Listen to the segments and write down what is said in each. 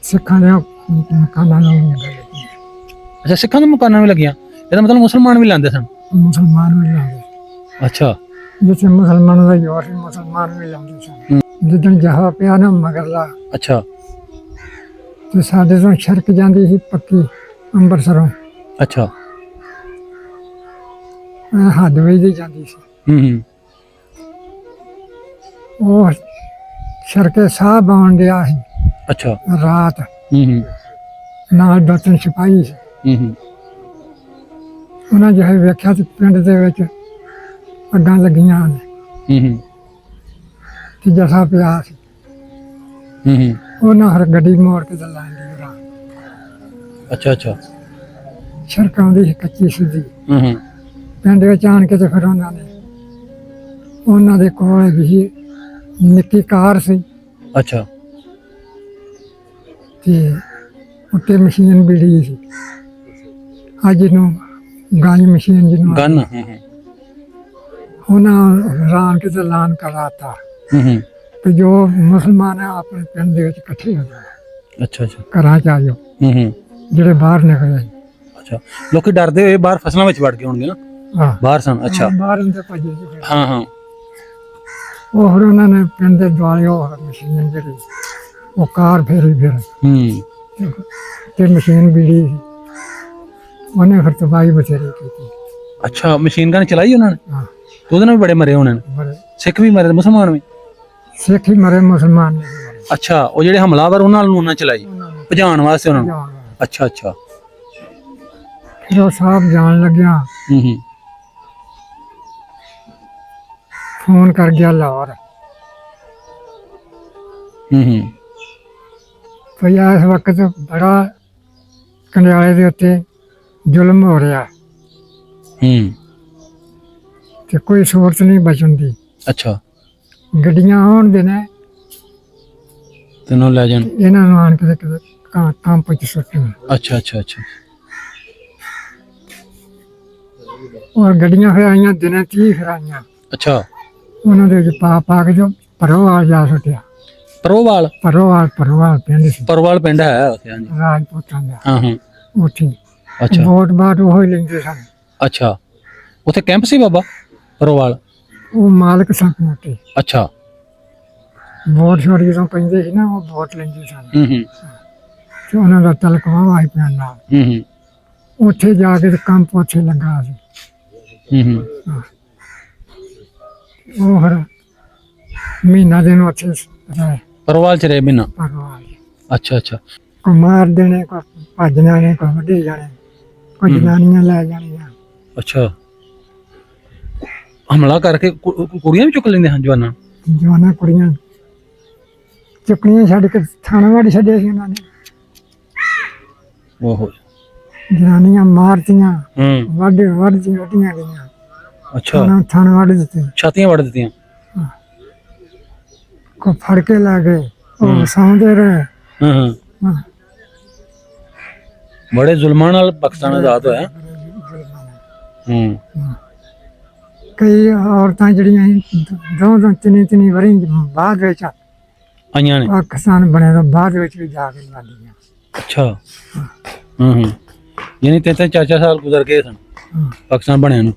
ਸਿੱਖਾਂ ਦੇ ਮਕਾਨਾਂ ਨੂੰ ਲੱਗੇ। ਅੱਛਾ, ਸਿੱਖਾਂ ਦੇ ਮਕਾਨਾਂ ਵੀ ਲੱਗੀਆਂ। ਇਹਦਾ ਮਤਲਬ ਮੁਸਲਮਾਨ ਵੀ ਲਾਉਂਦੇ ਸਨ। ਮੁਸਲਮਾਨ ਵੀ ਲਾਉਂਦੇ। ਅੱਛਾ। ਜਿੱਥੇ ਮੁਸਲਮਾਨਾਂ ਦਾ ਜ਼ੋਰ ਸੀ ਮੁਸਲਮਾਨ ਵੀ ਲਾਉਂਦੇ ਸਨ। ਜਿੱਦਣ ਜਹਾ ਪਿਆ ਨਾ ਮਗਰਲਾ, ਅੱਛਾ ਤੇ ਸਾਡੇ ਤੋਂ ਸੜਕ ਜਾਂਦੀ ਸੀ ਪੱਕੀ ਅੰਮ੍ਰਿਤਸਰੋਂ, ਅੱਛਾ। ਹੱਦ ਵੇਚਦੀ ਜਾਂਦੀ ਸੀ। ਹੂੰ। ਉਹ ਸੜਕੇ ਸਾਹ ਬਾਉਣ ਡਿਆ ਸੀ ਅੱਛਾ। ਰਾਤ। ਹੂੰ। ਨਾਲ 2-3 ਸਿਪਾਹੀ ਸੀ। ਹੂੰ। ਉਹਨਾਂ ਜਿਹੇ ਵੇਖਿਆ ਤੇ ਪਿੰਡ ਦੇ ਵਿੱਚ ਅੱਗਾਂ ਲੱਗੀਆਂ ਨੇ ਹੂੰ। ਤੇ ਜਥਾ ਪਿਆ ਸੀ। ਹੂੰ। ਉਹਨਾਂ ਹਰ ਗੱਡੀ ਮੋੜ ਕੇ ਤੇ ਲਾਈਨ ਦੀ ਰਾਹ। ਅੱਛਾ ਅੱਛਾ। ਸੜਕ ਆਉਂਦੀ ਸੀ ਕੱਚੀ ਸਿੱਧੀ। ਹੂੰ। ਪਿੰਡ ਵਿੱਚ ਆਣ ਕੇ ਤੇ ਫਿਰ ਉਹਨਾਂ ਦੇ ਕੋਲ ਵੀ ਨਿੱਕੀ ਕਾਰ ਸੀ ਅੱਛਾ। ਤੇ ਉੱਤੇ ਮਸ਼ੀਨ ਬਿੜੀ ਸੀ। ਅੱਜ ਨੂੰ ਗੰਜ ਮਸ਼ੀਨ ਜਿਹਨੂੰ ਗਨ। ਉਹਨਾਂ ਰਾਮ ਕੇ ਤੇ ਐਲਾਨ ਕਰਾਤਾ ਹੂੰ। ਕਿ ਜੋ ਮੁਸਲਮਾਨ ਹੈ ਆਪਣੇ ਪਿੰਡ ਦੇ ਵਿੱਚ ਇਕੱਠੇ ਹੋ ਜਾਓ, ਅੱਛਾ ਅੱਛਾ। ਘਰਾਂ ਚ ਆ ਜਾਓ। ਹੂੰ। ਜਿਹੜੇ ਬਾਹਰ ਨਿਕਲੇ। ਅੱਛਾ, ਲੋਕੀ ਡਰਦੇ ਹੋਏ ਬਾਹਰ ਫਸਲਾਂ ਵਿੱਚ ਵੜ ਗਏ ਹੋਣਗੇ ਨਾ। ਹਾਂ, ਬਾਹਰ ਸਨ। ਅੱਛਾ। ਬਾਹਰ ਅੰਦਰ ਭੱਜੇ ਸੀ ਫਿਰ। ਹਾਂ ਹਾਂ। ਉਹ ਫਿਰ ਉਹਨਾਂ ਨੇ ਪਿੰਡ ਦੇ ਦੁਆਲੇ ਉਹ ਮਸ਼ੀਨ ਜਿਹੜੀ ਉਹ ਕਾਰ ਫੇਰੀ ਫਿਰ ਹੂੰ। ਤੇ ਮਸ਼ੀਨ ਬਿੜੀ ਸੀ। ਉਹਨੇ ਫਿਰ ਤਬਾਹੀ ਬਥੇਰੀ ਕੀਤੀ। ਅੱਛਾ, ਮਸ਼ੀਨ ਗਨ ਚਲਾਈ ਉਹਨਾਂ ਨੇ? ਹਾਂ, ਤੇ ਉਹਦੇ ਨਾਲ ਵੀ ਬੜੇ ਮਰੇ ਹੋਣੇ ਨੇ। ਬੜੇ ਸਿੱਖ ਵੀ ਮਰੇ, ਮੁਸਲਮਾਨ ਵੀ? ਸਿੱਖ ਹੀ ਮਰੇ, ਮੁਸਲਮਾਨ ਨਹੀਂ ਮਰੇ। ਅੱਛਾ, ਉਹ ਜਿਹੜੇ ਹਮਲਾਵਰ ਉਹਨਾਂ ਨੂੰ ਉਹਨਾਂ ਚਲਾਈ ਉਹਨਾਂ ਨੂੰ ਭਜਾਉਣ ਵਾਸਤੇ ਉਹਨਾਂ ਨੂੰ? ਜਾਣ ਵਾਲਾ। ਅੱਛਾ ਅੱਛਾ। ਫਿਰ ਉਹ ਸਾਹਿਬ ਜਾਣ ਲੱਗਿਆ, ਹੂੰ। ਫੋਨ ਕਰ ਗਿਆ ਲਾਹੌਰ ਹੂੰ। ਭਈ ਇਸ ਵਕਤ ਬੜਾ ਕੰਡਿਆਲੇ ਦੇ ਉੱਤੇ ਜ਼ੁਲਮ ਹੋ ਰਿਹਾ ਹੂੰ। ਤੇ ਕੋਈ ਸੂਰਤ ਨਹੀਂ ਬਚਣ ਦੀ। ਅੱਛਾ। ਗੱਡੀਆਂ ਆਉਣ ਦੇ ਨੇ ਤੈਨੂੰ ਲੈ ਜਾਣ। ਇਹਨਾਂ ਨੂੰ ਆਣ ਕੇ ਕਿਤੇ ਕੰਪ ਚ ਸੁੱਟਣ। ਅੱਛਾ ਅੱਛਾ ਅੱਛਾ। ਔਰ ਗੱਡੀਆਂ ਫਿਰ ਆਈਆਂ ਦਿਨੇ 30 ਫਿਰ ਆਈਆਂ। ਅੱਛਾ। ਉਹਨਾਂ ਦੇ ਵਿੱਚ ਪਾ ਕੇ ਜੋ ਪਰੋਵਾਲ ਜਾ ਸੁੱਟਿਆ। ਪਰੋਵਾਲ? ਪਰੋਵਾਲ ਪਿੰਡ ਸੀ, ਪਰੋਵਾਲ ਪਿੰਡ ਹੈ ਉੱਥੇ? ਹਾਂਜੀ। ਰਾਜਪੂਤਾਂ ਦਾ। ਹਾਂ ਹਾਂ। ਉੱਥੇ ਅੱਛਾ ਵੋਟ ਬਾਟ ਉਹ ਹੀ ਲੈਂਦੇ ਸਨ। ਅੱਛਾ, ਉੱਥੇ ਕੈਂਪ ਸੀ ਬਾਬਾ ਪਰੋਵਾਲ? ਉਹ ਮਾਲਕ ਸਨ ਮੋਟੇ। ਅੱਛਾ। ਵੋਟ ਛੋੜ ਜਦੋਂ ਪੈਂਦੇ ਸੀ ਨਾ, ਉਹ ਵੋਟ ਲੈਂਦੇ ਸਨ ਹੂੰ ਹੂੰ। ਤੇ ਉਹਨਾਂ ਦਾ ਤਲਕਵਾ ਸੀ ਪਿੰਡ ਨਾਲ। ਹੂੰ ਹੂੰ। ਉੱਥੇ ਜਾ ਕੇ ਤੇ ਕੰਪ ਉੱਥੇ ਲੱਗਾ ਸੀ। ਹੂੰ ਹੂੰ। ਉਹ ਫਿਰ ਮਹੀਨਾ ਦਿਨ ਉੱਥੇ ਰਹੇ ਪਰੋਵਾਲ ਚ ਰਹੇ ਮਹੀਨਾ? ਪਰਵਾਲ। ਅੱਛਾ ਅੱਛਾ। ਕੋਈ ਮਾਰ ਦੇਣੇ, ਕੋਈ ਭੱਜ ਜਾਣੇ, ਕੋਈ ਵੱਢੇ ਜਾਣੇ, ਕੋਈ ਜਨਾਨੀਆਂ ਲੈ ਜਾਣੀਆਂ। ਅੱਛਾ, ਹਮਲਾ ਕਰਕੇ ਕੁੜੀਆਂ ਵੀ ਚੁੱਕ ਲੈਂਦੇ ਹਨ ਜਵਾਨਾਂ? ਜਵਾਨਾਂ ਕੁੜੀਆਂ ਚੁੱਕਣੀਆਂ ਛੱਡ ਕੇ ਥਾਣਾ ਵਾੜ ਛੱਡਿਆ ਸੀ ਉਹਨਾਂ ਨੇ। ਓਹੋ। ਜਨਾਨੀਆਂ ਮਾਰਤੀਆਂ, ਹੂੰ। ਵੱਢੀਆਂ ਗਈਆਂ। ਅੱਛਾ, ਥਾਣਾ ਵੱਢ ਦਿੱਤੇ। ਛਾਤੀਆਂ ਵੱਢ ਦਿੱਤੀਆਂ? ਕੋਈ ਫੜ ਕੇ ਲੈ ਗਏ, ਉਹ ਸੌਂਦੇ ਰਹੇ। ਹਾਂ ਹਾਂ। ਹਾਂ। ਬੜੇ ਜ਼ੁਲਮਾਂ ਨਾਲ ਪਾਕਿਸਤਾਨ ਆਜ਼ਾਦ ਹੋਇਆ। ਹੂੰ। ਕਈ ਔਰਤਾਂ ਜਿਹੜੀਆਂ ਦੋ ਤਿੰਨ ਵਾਰੀ ਬਾਅਦ ਵਿੱਚ ਆਈਆਂ ਨੇ? ਪਾਕਿਸਤਾਨ ਬਣਿਆ ਤਾਂ ਬਾਅਦ ਵਿੱਚ ਵੀ ਜਾ ਕੇ ਲਾਦੀਆਂ। ਅੱਛਾ। ਹੂੰ ਹੂੰ। ਯਾਨੀ 3-4 ਸਾਲ ਗੁਜ਼ਰ ਗਏ ਸਨ ਪਾਕਿਸਤਾਨ ਬਣਿਆ ਨੂੰ।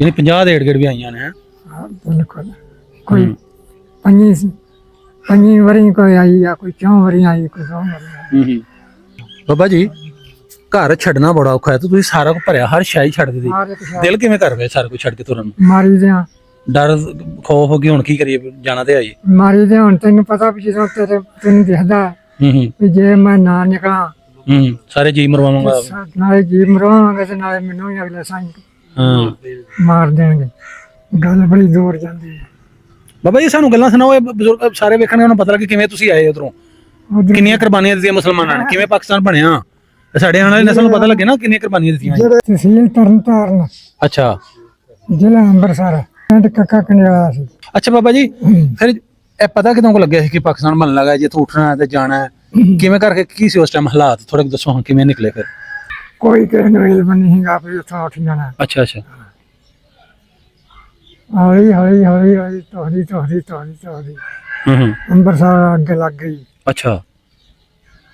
ਯਾਨੀ 50 ਦੇ ਏੜ ਵੀ ਆਈਆਂ ਨੇ? ਹਾਂ ਬਿਲਕੁਲ। ਕੋਈ ਪੰਜੀ ਵਾਰੀ ਕੋਈ ਆਈ ਆ, ਕੋਈ 4 ਵਾਰੀ ਆਈ, ਕੋਈ 2 ਵਾਰੀ ਆਈ। ਬਾਬਾ ਜੀ, ਘਰ ਛੱਡਣਾ ਬੜਾ ਔਖਾ ਹੈ ਤੇ ਤੁਸੀਂ ਸਾਰਾ ਕੁਝ ਭਰਿਆ, ਹਰ ਸ਼ਾਈ ਛੱਡ ਦਿੱਤੀ। ਦਿਲ ਕਿਵੇਂ ਕਰ ਰਿਹਾ ਸਾਰਾ ਕੁਝ ਛੱਡ ਕੇ ਤੁਰਨ ਨੂੰ? ਮਾਰੀ ਦਿਆਂ ਡਰ ਖੌਫ ਹੋ ਗਈ ਹੁਣ ਕੀ ਕਰੀਏ, ਜਾਣਾ ਤੇ ਆਈਏ। ਮਾਰੀ ਦੇ ਹੁਣ ਤੈਨੂੰ ਪਤਾ ਵੀ ਜਦੋਂ ਤੈਨੂੰ ਦਿਖਦਾ ਵੀ ਜੇ ਮੈਂ ਨਾ ਨਿਕਲਾਂ ਸਾਰੇ ਜੀ ਮਰਵਾਵਾਂਗਾ। ਨਾਲੇ ਜੀ ਮਰਵਾਵਾਂਗੇ ਤੇ ਨਾਲੇ ਮੈਨੂੰ ਵੀ ਅਗਲੇ ਸਾਈਂ ਮਾਰ ਦੇਣਗੇ। ਗੱਲ ਬੜੀ ਦੂਰ ਜਾਂਦੀ ਹੈ। ਬਾਬਾ ਜੀ ਸਾਨੂੰ ਗੱਲਾਂ ਸੁਣਾਓ, ਇਹ ਬਜ਼ੁਰਗ ਸਾਰੇ ਵੇਖਣਗੇ, ਉਹਨਾਂ ਪਤਾ ਲੱਗੇ ਕਿਵੇਂ ਤੁਸੀਂ ਆਏ ਉਧਰੋਂ, ਕਿੰਨੀਆਂ ਕੁਰਬਾਨੀਆਂ ਦਿੱਤੀਆਂ ਮੁਸਲਮਾਨਾਂ ਨੇ, ਕਿਵੇਂ ਪਾਕਿਸਤਾਨ ਬਣਿਆ। ਸਾਡੇ ਆਉਣ ਵਾਲੀ ਨਸਲ ਨੂੰ ਪਤਾ ਲੱਗੇ ਨਾ ਕਿੰਨੀਆਂ ਕੁਰਬਾਨੀਆਂ ਦਿੱਤੀਆਂ। ਤਹਿਸੀਲ ਤਰਨਤਾਰਨ, ਅੱਛਾ, ਜ਼ਿਲ੍ਹਾ ਅੰਮ੍ਰਿਤਸਰ, ਪਿੰਡ ਕੱਕਾ ਕੰਡਿਆਲਾ ਸੀ। ਅੱਛਾ ਬਾਬਾ ਜੀ, ਫਿਰ ਇਹ ਪਤਾ ਕਿਦੋਂ ਕੋ ਲੱਗਿਆ ਸੀ ਕਿ ਪਾਕਿਸਤਾਨ ਬਣਨ ਲੱਗਾ, ਜੇ ਇੱਥੋਂ ਉੱਠਣਾ ਹੈ ਤੇ ਜਾਣਾ ਹੈ, ਕਿਵੇਂ ਕਰਕੇ, ਕੀ ਸੀ ਉਸ ਟਾਈਮ ਹਾਲਾਤ, ਥੋੜੇ ਦੱਸੋ ਹਾਂ ਕਿਵੇਂ ਨਿਕਲੇ ਫਿਰ? ਕੋਈ ਕਿਸੇ ਨੂੰ ਇਲਮ ਨਹੀਂ ਸੀਗਾ ਵੀ ਉੱਥੋਂ ਉੱਠ ਜਾਣਾ। ਅੱਛਾ ਅੱਛਾ। ਹੌਲੀ ਹੌਲੀ ਹੌਲੀ ਹੌਲੀ ਤੋਹਰੀ ਹੂੰ ਅੰਮ੍ਰਿਤਸਰ ਅੱਗੇ ਲੱਗ ਗਈ। ਅੱਛਾ।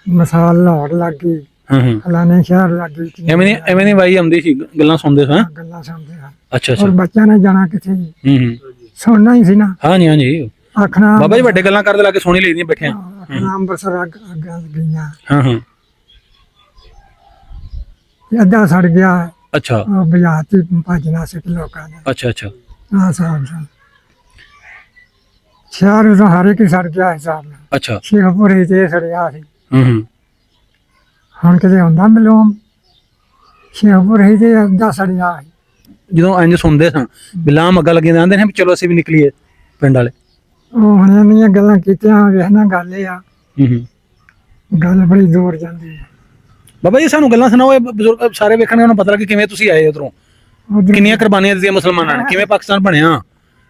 ਮਿਸਾਲ ਲਾਹੌਰ ਲੱਗ ਗਈ, ਹਾਂ ਫਲਾਣੇ ਸ਼ਹਿਰ ਲੱਗ ਗਈ, ਐਵੇਂ ਦੀ ਬਾਈ ਆਉਂਦੀ ਸੀ, ਗੱਲਾਂ ਸੁਣਦੇ ਸਾਂ। ਗੱਲਾਂ ਸੁਣਦੇ ਆ। ਅੱਛਾ ਔਰ ਬੱਚਿਆਂ ਨੇ ਜਾਣਾ ਕਿੱਥੇ ਜੀ? ਹੂੰ ਸੁਣਨਾ ਹੀ ਸੀ ਨਾ। ਹਾਂਜੀ ਆਖਣਾ ਬਾਬਾ ਜੀ ਵੱਡੇ ਗੱਲਾਂ ਕਰਦੇ ਲਾ ਕੇ ਸੋਹਣੀ ਲੱਗਦੀਆਂ ਬੈਠਿਆਂ। ਆਖਣਾ ਅੰਮ੍ਰਿਤਸਰ ਅੱਗਾਂ ਗਈਆਂ, ਹਾਂ ਅੱਧਾ ਸੜ ਗਿਆ, ਅੱਛਾ ਉਹ ਬਾਜ਼ਾਰ ਚ ਭੱਜਣਾ ਸੀ ਲੋਕਾਂ ਨੇ। ਅੱਛਾ ਅੱਛਾ ਆਹ ਹਿਸਾਬ ਨਾਲ ਸ਼ਹਿਰ ਉਦੋਂ ਹਰ ਇੱਕ ਹੀ ਸੜ ਗਿਆ ਹਿਸਾਬ ਨਾਲ। ਅੱਛਾ ਸ਼ੇਖਪੁਰੇ ਤੇ ਸੜਿਆ ਸੀ, ਹੂੰ ਹੁਣ ਕਿਤੇ ਹੁੰਦਾ ਮਲੂਮ। ਸ਼ੇਖਪੁਰੇ ਤੇ ਅੱਧਾ ਸੜਿਆ ਸੀ। ਜਦੋਂ ਇੰਜ ਸੁਣਦੇ ਸਾਂ ਬਿਲਾਂ ਮੱਗਾ ਲੱਗੇ ਜਾਂਦੇ ਨੇ ਵੀ ਚਲੋ ਅਸੀਂ ਵੀ ਨਿਕਲੀਏ ਪਿੰਡ ਵਾਲੇ। ਉਹ ਹੁਣ ਇੰਨੀਆਂ ਗੱਲਾਂ ਕੀਤੀਆਂ, ਵੇਖਣਾ ਗੱਲ ਇਹ ਆ, ਹੂੰ ਗੱਲ ਬੜੀ ਦੂਰ ਜਾਂਦੀ ਹੈ। ਬਾਬਾ ਜੀ ਸਾਨੂੰ ਗੱਲਾਂ ਸੁਣਾਓ, ਇਹ ਬਜ਼ੁਰਗ ਸਾਰੇ ਵੇਖਣਗੇ, ਉਹਨਾਂ ਨੂੰ ਪਤਾ ਲੱਗੇ ਕਿਵੇਂ ਤੁਸੀਂ ਆਏ ਉਧਰੋਂ, ਉੱਧਰ ਕਿੰਨੀਆਂ ਕੁਰਬਾਨੀਆਂ ਦਿੱਤੀਆਂ ਮੁਸਲਮਾਨਾਂ ਨੇ, ਕਿਵੇਂ ਪਾਕਿਸਤਾਨ ਬਣਿਆ।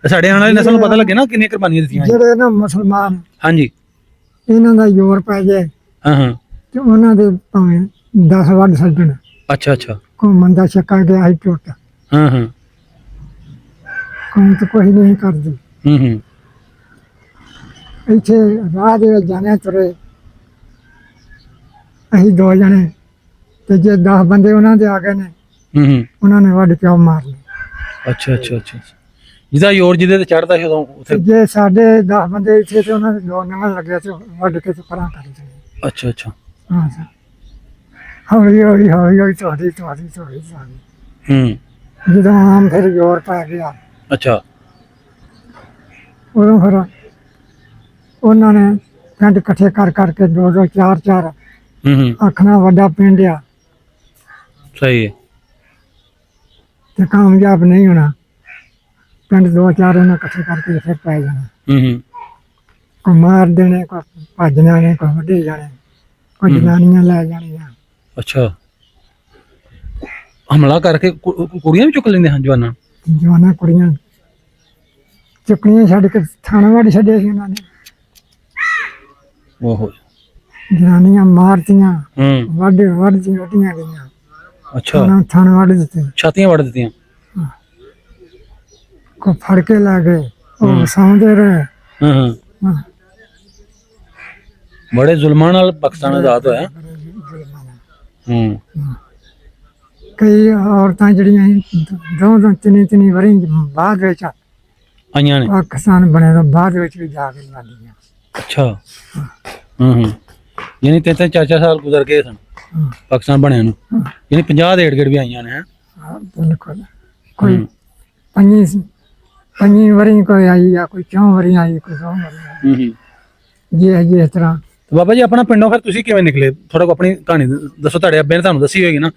ਸਾਡੇ ਆਉਣ ਵਾਲੀ ਨਸਲ ਨੂੰ ਪਤਾ ਲੱਗੇ ਨਾ ਕਿੰਨੀਆਂ ਕੁਰਬਾਨੀਆਂ ਦਿੱਤੀਆਂ। ਜਿਹੜੇ ਨਾ ਮੁਸਲਮਾਨ, ਹਾਂਜੀ ਇਹਨਾਂ ਦਾ ਜ਼ੋਰ ਪੈ ਜਾਏ ਹਾਂ ਤੇ ਉਹਨਾਂ ਦੇ ਭਾਵੇਂ 10 ਵੱਢ ਛੱਡਣ। ਅੱਛਾ ਅੱਛਾ ਘੁੰਮਣ ਦਾ ਚੱਕਾ ਗਿਆ ਸੀ ਟੁੱਟ, ਹਾਂ ਕੌਮ ਤਾਂ ਕੋਈ ਨਹੀਂ ਕਰਦੀ। ਹੂੰ ਇੱਥੇ ਰਾਹ ਦੇ ਵਿੱਚ ਜਾਣੇ ਤੁਰੇ ਅਸੀਂ 2 ਜਣੇ, ਤੇ ਜੇ 10 ਬੰਦੇ ਉਹਨਾਂ ਦੇ ਆ ਗਏ ਨੇ, ਹੂੰ ਉਹਨਾਂ ਨੇ ਵੱਢ ਕੇ ਉਹ ਮਾਰ ਲਏ। ਅੱਛਾ ਅੱਛਾ ਅੱਛਾ ਜਿਹਦਾ ਜ਼ੋਰ ਜਿਹਦੇ ਤੇ ਚੜਦਾ ਸੀ ਉਦੋਂ ਉੱਥੇ। ਤੇ ਜੇ ਸਾਡੇ 10 ਬੰਦੇ ਇੱਥੇ ਤੇ ਉਹਨਾਂ ਦੇ 2 ਨੰਬਰ ਲੱਗਿਆ ਤੇ ਵੱਢ ਕੇ ਤੇ ਪਰਾਂ ਕਰ ਦਿੱਤੇ। ਅੱਛਾ ਅੱਛਾ ਹਾਂ ਸਰ, ਹੌਲੀ ਹੌਲੀ ਹੌਲੀ ਹੌਲੀ ਤੁਹਾਡੀ ਹੂੰ ਜਦੋਂ ਆਮ ਫਿਰ ਜ਼ੋਰ ਪੈ ਗਿਆ, ਅੱਛਾ ਉਦੋਂ ਫਿਰ ਉਹਨਾਂ ਨੇ ਪਿੰਡ ਇਕੱਠੇ ਕਰ ਕਰਕੇ 2 4 ਹੂੰ ਆਖਣਾ ਵੱਡਾ ਪਿੰਡ ਆ ਸਹੀ ਹੈ ਤੇ ਕਾਮਯਾਬ ਨਹੀਂ ਹੋਣਾ। ਪਿੰਡ 2 4 ਉਹਨਾਂ ਇਕੱਠੇ ਕਰਕੇ ਫਿਰ ਪੈ ਜਾਣਾ, ਹੂੰ ਕੋਈ ਮਾਰ ਦੇਣੇ, ਕੋਈ ਭੱਜ ਜਾਣੇ, ਕੋਈ ਵੱਢੇ ਜਾਣੇ, ਕੋਈ ਜਨਾਨੀਆਂ ਲੈ ਜਾਣੀਆਂ। ਅੱਛਾ ਹਮਲਾ ਕਰਕੇ ਕੁੜੀਆਂ ਵੀ ਚੁੱਕ ਲੈਂਦੇ ਹਨ ਜਵਾਨਾਂ। ਜਵਾਨਾਂ ਕੁੜੀਆਂ ਚੁੱਕਣੀਆਂ ਛੱਡ ਕੇ ਥਾਣੇ ਵੱਢ ਛੱਡਿਆ ਸੀ ਉਹਨਾਂ ਨੇ। ਓਹੋ ਜਨਾਨੀਆਂ ਮਾਰਤੀਆਂ, ਹੂੰ ਵੱਢੀਆਂ ਗਈਆਂ, ਅੱਛਾ ਥਾਣੇ ਵੱਢ ਦਿੱਤੇ। ਛਾਤੀਆਂ ਵੜ ਦਿੱਤੀਆਂ। ਕੋ ਫੜ ਕੇ ਲੈ ਗਏ, ਉਹ ਸੌਂਦੇ ਰਹੇ। ਹਾਂ ਹਾਂ, ਬੜੇ ਜ਼ੁਲਮਾਂ ਨਾਲ ਪਾਕਿਸਤਾਨ ਆਜ਼ਾਦ ਹੋਇਆ। ਹੂੰ ਕਈ ਔਰਤਾਂ ਜਿਹੜੀਆਂ 2 3 ਵਰੀ ਬਾਅਦ ਵਿੱਚ ਆਈਆਂ ਨੇ। ਪਾਕਿਸਤਾਨ ਬਣੇ ਤੋਂ ਬਾਅਦ ਵਿੱਚ ਵੀ ਜਾ ਕੇ ਜਾਂਦੀਆਂ। ਅੱਛਾ ਹੂੰ ਯਾਨੀ 3 4 ਸਾਲ ਗੁਜ਼ਰ ਗਏ ਸਨ ਪਾਕਿਸਤਾਨ ਬਣਿਆ ਨੂੰ, ਯਾਨੀ 50 ਦੇ ਏੜ ਵੀ ਆਈਆਂ ਨੇ। ਹਾਂ ਬਿਲਕੁਲ, ਕੋਈ 5 ਵਰੀ ਕੋਈ ਆਈ ਆ, ਕੋਈ 4 ਵਰੀ ਆਈ, ਕੋਈ 2 ਵਰੀ ਆਈ। ਜੇ ਇਸ ਤਰ੍ਹਾਂ। ਬਾਬਾ ਜੀ ਆਪਣਾ ਪਿੰਡੋਂ ਫਿਰ ਤੁਸੀਂ ਕਿਵੇਂ ਨਿਕਲੇ, ਥੋੜਾ ਆਪਣੀ ਕਹਾਣੀ ਦੱਸੋ। ਤੁਹਾਡੇ ਅੱਬੇ ਨੇ ਤੁਹਾਨੂੰ ਦੱਸੀ ਹੋਏਗੀ ਨਾ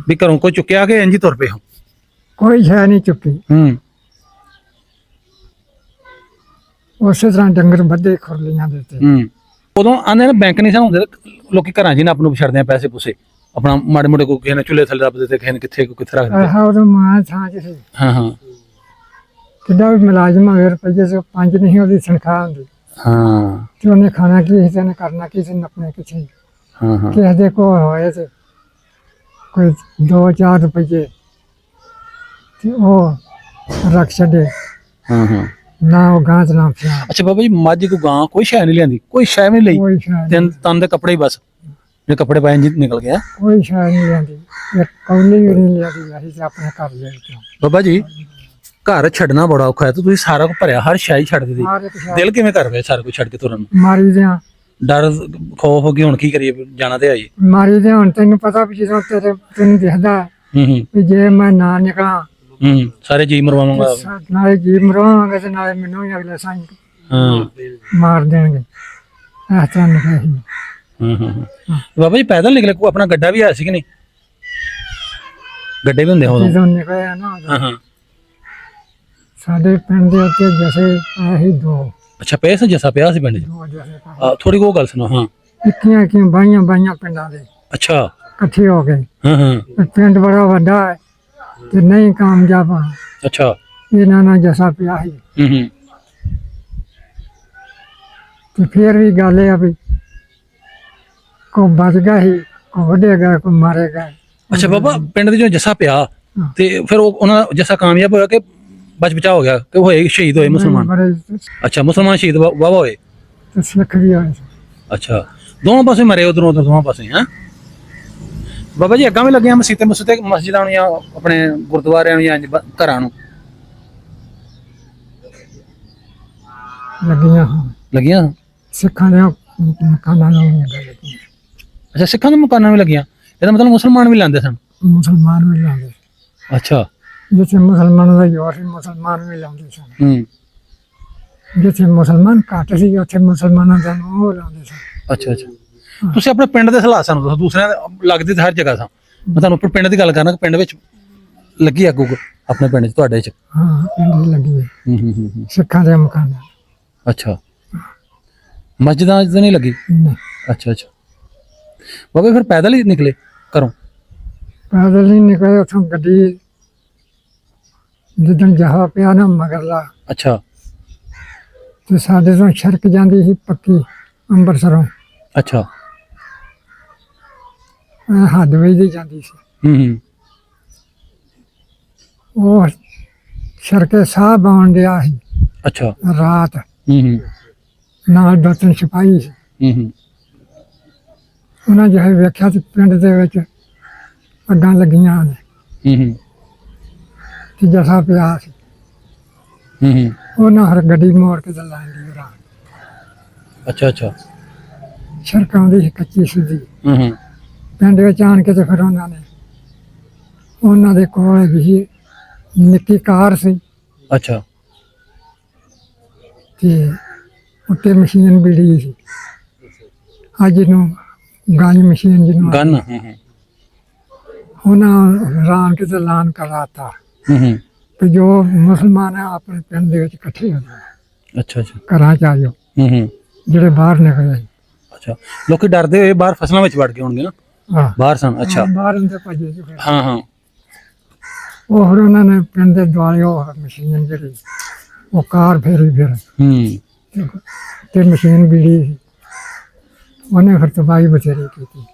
ਵੀ ਘਰੋਂ ਕੋਈ ਚੁੱਕਿਆ ਕਿ ਇੰਜ ਹੀ ਤੁਰ ਪਏ ਹੋ। ਕੋਈ ਸ਼ੈ ਨਹੀਂ ਚੁੱਕੀ, ਉਸੇ ਤਰ੍ਹਾਂ ਡੰਗਰ ਬੱਧੇ ਖੁਰਲੀਆਂ ਦੇ ਉੱਤੇ। ਉਦੋਂ ਆਂਦੇ ਨੇ ਬੈਂਕ ਨਹੀਂ ਸਨ ਹੁੰਦੇ, ਲੋਕੀ ਘਰਾਂ 'ਚ ਨਾ ਆਪ ਨੂੰ ਛੱਡਦੇ ਆ ਪੈਸੇ ਪੂਸੇ ਆਪਣਾ, ਮਾੜੇ ਮੋਟੇ ਕੋਈ ਕਿਸੇ ਨੇ ਚੁੱਲ੍ਹੇ ਥੱਲੇ ਰੱਖ ਦਿੱਤੇ, ਕਿਸੇ ਨੇ ਕਿੱਥੇ ਕਿੱਥੇ ਰੱਖ ਦਿੱਤੇ। ਉਦੋਂ ਮਾਂ ਥਾਂ ਚ ਸੀ, ਹਾਂ ਕਿੱਡਾ ਵੀ ਮੁਲਾਜ਼ਮ ਹੋਵੇ, ਰੁਪਈਏ 5 ਨਹੀਂ ਉਹਦੀ ਤਨਖਾਹ ਹੁੰਦੀ। ਹਾਂ ਤੇ ਉਹਨੇ ਖਾਣਾ ਕੀ ਸੀ, ਉਹਨੇ ਕਰਨਾ ਕੀ ਸੀ, ਨੱਪਣੇ ਕਿੱਥੇ। ਹਾਂ ਕਿਸੇ ਦੇ ਕੋਲ ਹੋਏ ਤੇ ਕੋਈ 2 4 ਰੁਪਈਏ ਤੇ ਉਹ ਰੱਖ ਛੱਡੇ, ਹਾਂ ਨਾ ਉਹ ਗਾਂ ਚ ਨਾ ਪਿਆ। ਅੱਛਾ ਬਾਬਾ ਜੀ ਮੱਝ ਕੋ ਗਾਂ ਕੋਈ ਸ਼ੈ ਨਹੀਂ ਲਿਆਂਦੀ, ਕੋਈ ਸ਼ੈ ਵੀ ਨਹੀਂ ਲਈ, ਕੋਈ ਸ਼ੈ ਤਨ ਦੇ ਕੱਪੜੇ ਹੀ ਬਸ, ਜੇ ਕੱਪੜੇ ਪਾਏ ਜੀ ਨਿਕਲ ਗਿਆ। ਕੋਈ ਸ਼ੈ ਨਹੀਂ ਲਿਆਂਦੀ, ਇੱਕ ਕੌਲੀ ਵੀ ਨਹੀਂ ਲਿਆਂਦੀ। ਅਸੀਂ ਤੇ ਆਪਣੇ ਘਰ ਲੈ ਕੇ ਬਾਬਾ ਜੀ ਘਰ ਛੱਡਣਾ ਬੜਾ ਔਖਾ ਹੈ, ਤੇ ਤੁਸੀਂ ਸਾਰਾ ਕੁਝ ਭਰਿਆ, ਹਰ ਸ਼ੈ ਹੀ ਛੱਡ ਦਿੱਤੀ। ਦਿਲ ਕਿਵੇਂ ਕਰ ਰਿਹਾ ਸਾਰਾ ਕੁਝ ਛੱਡ ਕੇ ਤੁਰਨ ਨੂੰ? ਮਾਰੀ ਦਿਆਂ, ਡਰ ਖੌਫ ਹੋ ਗਈ ਹੁਣ ਕੀ ਕਰੀਏ, ਜਾਣਾ ਤੇ ਆਈਏ। ਮਾਰੀ ਦੇ। ਹੁਣ ਤੈਨੂੰ ਪਤਾ ਵੀ ਜਦੋਂ ਤੈਨੂੰ ਦਿਖਦਾ ਵੀ ਜੇ ਮੈਂ ਨਾ ਨਿਕਲਾਂ ਸਾਰੇ ਜੀ ਮਰਵਾਵਾਂਗਾ, ਨਾਲੇ ਜੀ ਮਰਵਾਵਾਂਗੇ ਤੇ ਨਾਲੇ ਮੈਨੂੰ ਵੀ ਅਗਲੇ ਸਾਈਂ ਹਾਂ ਮਾਰ ਦੇਣਗੇ। ਇਸ ਤਰ੍ਹਾਂ ਨਿਕਲਿਆ ਸੀ। ਬਾਬਾ ਜੀ ਪੈਦਲ ਨਿਕਲੇ, ਕੋਈ ਆਪਣਾ ਗੱਡਾ ਵੀ ਆਇਆ ਸੀ ਕਿ ਨਹੀਂ? ਗੱਡੇ ਵੀ ਹੁੰਦੇ ਉਦੋਂ? ਜਦੋਂ ਨਿਕਲਿਆ ਨਾ ਹਾਂ ਸਾਡੇ ਪਿੰਡ ਦੇ ਉੱਤੇ ਜਸੇ ਆਹੀ 2। ਅੱਛਾ ਪਿਆ ਸੀ, ਜੱਸਾ ਪਿਆ ਸੀ ਪਿੰਡ 'ਚ? 2 ਜਸੇ ਥੋੜੀ ਉਹ ਗੱਲ ਸੁਣੋ। ਹਾਂ ਇੱਕੀਆਂ ਬਾਈਆਂ ਪਿੰਡਾਂ ਦੇ ਅੱਛਾ ਇਕੱਠੇ ਹੋ ਗਏ। ਹਾਂ ਪਿੰਡ ਬੜਾ ਵੱਡਾ ਹੈ ਤੇ ਨਹੀਂ ਕਾਮਯਾਬ ਹੋਣਾ, ਅੱਛਾ ਇਹਨਾਂ ਨਾਲ ਜਸਾ ਪਿਆ ਸੀ। ਤੇ ਫਿਰ ਵੀ ਗੱਲ ਇਹ ਆ ਵੀ ਕੋ ਬਚ ਗਿਆ ਸੀ, ਕੋ ਵੱਢੇਗਾ, ਕੋ ਮਾਰੇਗਾ। ਅੱਛਾ ਬਾਬਾ ਪਿੰਡ ਦੇ ਜੋ ਜੱਸਾ ਪਿਆ ਤੇ ਫਿਰ ਉਹਨਾਂ ਦਾ ਜੱਸਾ ਕਾਮਯਾਬ ਹੋਇਆ ਕਿ ਬਚ ਬਚਾ ਹੋ ਗਿਆ, ਕਿ ਹੋਏ ਸ਼ਹੀਦ ਹੋਏ ਮੁਸਲਮਾਨ? ਬੜੇ ਅੱਛਾ ਮੁਸਲਮਾਨ ਸ਼ਹੀਦ ਵਾਵਾ ਹੋਏ ਤੇ ਸਿੱਖ ਵੀ ਹੋਏ ਸੀ। ਅੱਛਾ ਦੋਵਾਂ ਪਾਸੇ ਮਰੇ ਉਧਰੋਂ ਉਧਰ ਦੋਵਾਂ ਪਾਸੇ ਹੈ ਬਾਬਾ ਜੀ ਅੱਗਾਂ ਵੀ ਲੱਗੀਆਂ ਮਸਜਿਦਾਂ ਨੂੰ ਜਾਂ ਆਪਣੇ ਗੁਰਦੁਆਰਿਆਂ ਨੂੰ ਜਾਂ ਇੰਝ ਘਰਾਂ ਨੂੰ ਲੱਗੀਆਂ ਸਿੱਖਾਂ ਦੇ ਮਕਾਨਾਂ ਨੂੰ ਵੀ ਲੱਗੀਆਂ। ਅੱਛਾ ਸਿੱਖਾਂ ਦੇ ਮਕਾਨਾਂ ਵੀ ਲੱਗੀਆਂ ਇਹਦਾ ਮਤਲਬ ਮੁਸਲਮਾਨ ਵੀ ਲਾਉਂਦੇ ਸਨ ਮੁਸਲਮਾਨ ਵੀ ਲਾਉਂਦੇ। ਅੱਛਾ ਜਿੱਥੇ ਮੁਸਲਮਾਨਾਂ ਦਾ ਜ਼ੋਰ ਸੀ ਮੁਸਲਮਾਨ ਵੀ ਲਾਉਂਦੇ ਸਨ। ਹੂੰ ਜਿੱਥੇ ਮੁਸਲਮਾਨ ਘੱਟ ਸੀ ਉੱਥੇ ਮੁਸਲਮਾਨਾਂ ਦਾ ਉਹ ਲਾਉਂਦੇ ਸਨ। ਅੱਛਾ ਅੱਛਾ ਤੁਸੀਂ ਆਪਣੇ ਪਿੰਡ ਦੇ ਹਾਲਾਤ ਸਾਨੂੰ ਦੱਸੋ ਦੂਸਰਿਆਂ ਦੇ ਲੱਗਦੇ ਤਾਂ ਹਰ ਜਗ੍ਹਾ ਸਾਂ ਮੈਂ ਤੁਹਾਨੂੰ ਆਪਣੇ ਪਿੰਡ ਦੀ ਗੱਲ ਕਰਨਾ ਕਿ ਪਿੰਡ ਵਿੱਚ ਲੱਗੀ ਅੱਗ ਉੱਗ ਆਪਣੇ ਪਿੰਡ 'ਚ ਤੁਹਾਡੇ 'ਚ ਹਾਂ ਪਿੰਡ 'ਚ ਲੱਗੀ ਹੈ ਹੂੰ ਸਿੱਖਾਂ ਦੇ ਮਕਾਨਾਂ। ਅੱਛਾ ਮਸਜਿਦਾਂ 'ਚ ਤਾਂ ਨਹੀਂ ਲੱਗੀ ਨਹੀਂ ਅੱਛਾ ਅੱਛਾ ਬਾਬਾ ਫਿਰ ਪੈਦਲ ਹੀ ਨਿਕਲੇ ਘਰੋਂ ਪੈਦਲ ਨਹੀਂ ਨਿਕਲੇ ਉੱਥੋਂ ਗੱਡੀ ਜਿੱਦਣ ਜਹਾ ਪਿਆ ਨਾ ਮਗਰਲਾ ਅੱਛਾ ਤੇ ਸਾਡੇ ਤੋਂ ਸੜਕ ਜਾਂਦੀ ਸੀ ਪੱਕੀ ਅੰਮ੍ਰਿਤਸਰੋਂ ਅੱਛਾ ਹੱਦ ਵਜਦੀ ਜਾਂਦੀ ਸੀ ਹੂੰ ਉਹ ਸੜਕੇ ਸਾਹ ਬਾਉਣ ਡਿਆ ਸੀ ਅੱਛਾ ਰਾਤ ਹੂੰ ਨਾਲ ਦੋ ਤਿੰਨ ਸਿਪਾਹੀ ਸੀ ਹੂੰ ਉਹਨਾਂ ਜਿਹੇ ਵੇਖਿਆ ਤੇ ਪਿੰਡ ਦੇ ਵਿੱਚ ਅੱਗਾਂ ਲੱਗੀਆਂ ਨੇ ਹੂੰ ਤੇ ਜਸਾ ਪਿਆ ਸੀ ਹੂੰ ਉਹਨਾਂ ਹਰ ਗੱਡੀ ਮੋੜ ਕੇ ਤੇ ਲਾਈਨ ਦੀ ਰਾਤ ਅੱਛਾ ਅੱਛਾ ਸੜਕ ਆਉਂਦੀ ਸੀ ਕੱਚੀ ਸਿੱਧੀ ਹੂੰ ਪਿੰਡ ਵਿੱਚ ਆਣ ਕੇ ਤੇ ਫਿਰ ਉਹਨਾਂ ਦੇ ਕੋਲ ਵੀ ਨਿੱਕੀ ਕਾਰ ਸੀ ਅੱਛਾ ਤੇ ਉੱਤੇ ਮਸ਼ੀਨ ਬਿੜੀ ਸੀ ਅੱਜ ਨੂੰ ਗਾਂ ਮਸ਼ੀਨ ਜਿਹਨੂੰ ਗਨ ਉਹਨਾਂ ਰਾਨ ਕੇ ਤੇ ਐਲਾਨ ਕਰਾਤਾ ਹੂੰ ਕਿ ਜੋ ਮੁਸਲਮਾਨ ਹੈ ਆਪਣੇ ਪਿੰਡ ਦੇ ਵਿੱਚ ਇਕੱਠੇ ਹੋ ਜਾਓ ਅੱਛਾ ਅੱਛਾ ਘਰਾਂ ਚ ਆ ਜਾਓ ਹੂੰ ਜਿਹੜੇ ਬਾਹਰ ਨਿਕਲੇ ਅੱਛਾ ਲੋਕੀ ਡਰਦੇ ਹੋਏ ਬਾਹਰ ਫਸਲਾਂ ਵਿੱਚ ਵੜ ਗਏ ਹੋਣਗੇ ਨਾ ਹਾਂ ਬਾਹਰ ਸਨ ਅੱਛਾ ਬਾਹਰ ਅੰਦਰ ਭੱਜੇ ਸੀ ਫਿਰ। ਹਾਂ ਹਾਂ ਉਹ ਫਿਰ ਉਹਨਾਂ ਨੇ ਪਿੰਡ ਦੇ ਦੁਆਲੇ ਉਹ ਮਸ਼ੀਨ ਜਿਹੜੀ ਉਹ ਕਾਰ ਫੇਰੀ ਫਿਰ ਹੂੰ ਤੇ ਮਸ਼ੀਨ ਬਿੜੀ ਸੀ ਉਹਨੇ ਫਿਰ ਤਬਾਹੀ ਬਥੇਰੀ ਕੀਤੀ।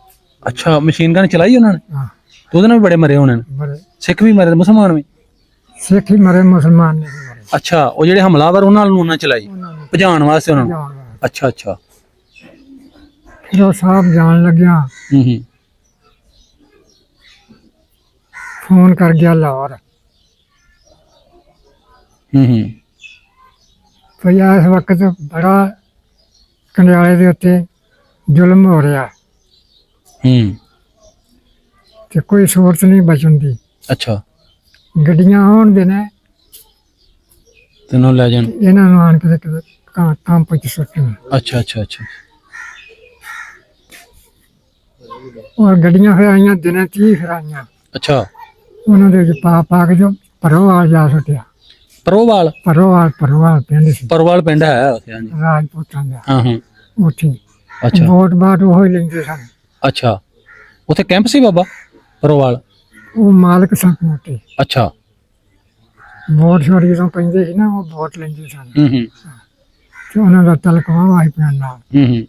ਅੱਛਾ ਮਸ਼ੀਨ ਗਨ ਚਲਾਈ ਉਹਨਾਂ ਨੇ ਹਾਂ ਤੇ ਉਹਦੇ ਨਾਲ ਵੀ ਬੜੇ ਮਰੇ ਹੋਣੇ ਨੇ ਬੜੇ ਸਿੱਖ ਵੀ ਮਰੇ ਤੇ ਮੁਸਲਮਾਨ ਵੀ ਸਿੱਖ ਹੀ ਮਰੇ ਮੁਸਲਮਾਨ ਨਹੀਂ ਮਰੇ ਅੱਛਾ ਉਹ ਜਿਹੜੇ ਹਮਲਾਵਰ ਉਹਨਾਂ ਨੂੰ ਉਹਨਾਂ ਚਲਾਈ ਉਹਨਾਂ ਨੂੰ ਭਜਾਉਣ ਵਾਸਤੇ ਉਹਨਾਂ ਨੂੰ ਜਾਣ ਵਾਲਾ। ਅੱਛਾ ਅੱਛਾ ਫਿਰ ਉਹ ਸਾਹਿਬ ਜਾਣ ਲੱਗਿਆ ਹੂੰ ਫੋਨ ਕਰ ਗਿਆ ਲਾਹੌਰ ਹੂੰ ਭਈ ਇਸ ਵਕਤ ਬੜਾ ਕੰਡਿਆਲੇ ਦੇ ਉੱਤੇ ਜ਼ੁਲਮ ਹੋ ਰਿਹਾ ਹੂੰ ਤੇ ਕੋਈ ਸੂਰਤ ਨਹੀਂ ਬਚਣ ਦੀ ਅੱਛਾ ਗੱਡੀਆਂ ਆਉਣ ਦੇ ਨੇ ਤੈਨੂੰ ਲੈ ਜਾਣ ਇਹਨਾਂ ਨੂੰ ਆਣ ਕੇ ਕਿਤੇ ਕੰਮ ਪੁੱਛ ਸੁੱਟਣ ਅੱਛਾ ਅੱਛਾ ਅੱਛਾ ਉਹ ਗੱਡੀਆਂ ਫਿਰ ਆਈਆਂ ਦਿਨੇ 30 ਫਿਰ ਆਈਆਂ ਅੱਛਾ ਉਹਨਾਂ ਦੇ ਵਿੱਚ ਪਾ ਕੇ ਜੋ ਪਰੋਵਾਲ ਜਾ ਸੁੱਟਿਆ ਪਰੋਵਾਲ ਪਰੋਵਾਲ ਪਿੰਡ ਸੀ ਪਰਵਾਲ ਪਿੰਡ ਹੈ ਉੱਥੇ ਹਾਂਜੀ ਰਾਜਪੂਤਾਂ ਦਾ ਹਾਂ ਹਾਂ ਉੱਥੇ ਅੱਛਾ ਵੋਟ ਬਾਟ ਉਹ ਹੀ ਲੈਂਦੇ ਸਨ ਅੱਛਾ ਉੱਥੇ ਕੈਂਪ ਸੀ ਬਾਬਾ ਪਰੋਵਾਲ ਉਹ ਮਾਲਕ ਸਨ ਮੋਟੇ ਅੱਛਾ ਵੋਟ ਛੋੜ ਜਦੋਂ ਪੈਂਦੇ ਸੀ ਨਾ ਉਹ ਵੋਟ ਲੈਂਦੇ ਸਨ ਹੂੰ ਤੇ ਉਹਨਾਂ ਦਾ ਤਲਕਵਾ ਵਾਈ ਪਿੰਡ ਨਾਲ ਹੂੰ